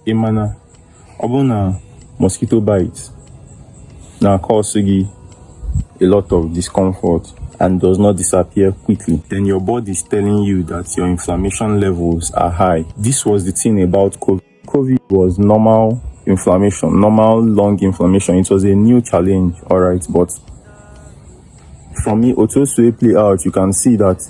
Imana, Obuna, mosquito bites now cause a lot of discomfort and does not disappear quickly. Then your body is telling you that your inflammation levels are high. This was the thing about COVID. COVID was normal inflammation, normal lung inflammation. It was a new challenge, all right, but from me, Otosu play out, you can see that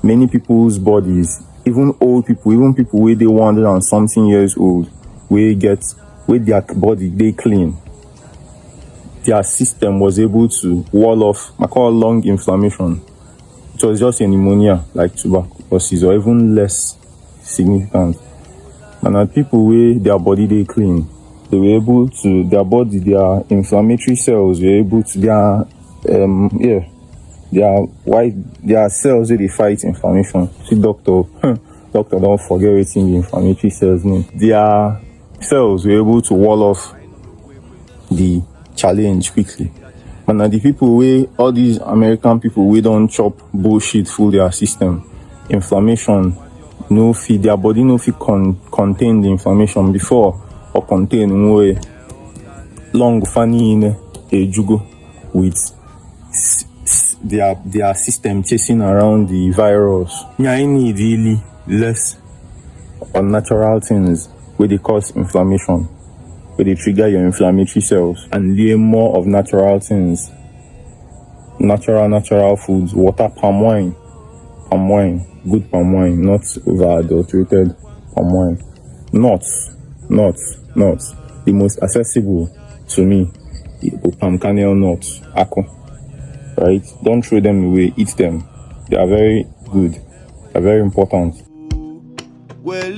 many people's bodies, even old people, even people where they 100 and something years old, where their body they clean, their system was able to wall off, I call lung inflammation. It was just a pneumonia like tuberculosis or even less significant. And people where their body they clean, they were able to, their body, their inflammatory cells were able to, their cells they fight inflammation. See, doctor don't forget what's in the inflammatory cells name. Their cells were able to wall off the challenge quickly. But now the people all these American people don't chop bullshit full their system. Inflammation no feed their body no fit contain the inflammation before or contain more long funny in a jugo with their system chasing around the virus. I need really less unnatural things where they cause inflammation, where they trigger your inflammatory cells, and lay more of natural things. Natural foods, water, palm wine, good palm wine, not over adulterated palm wine. Nuts. The most accessible to me, palm kernel nuts, ako. Right? Don't throw them away, eat them. They are very good. They are very important. Well,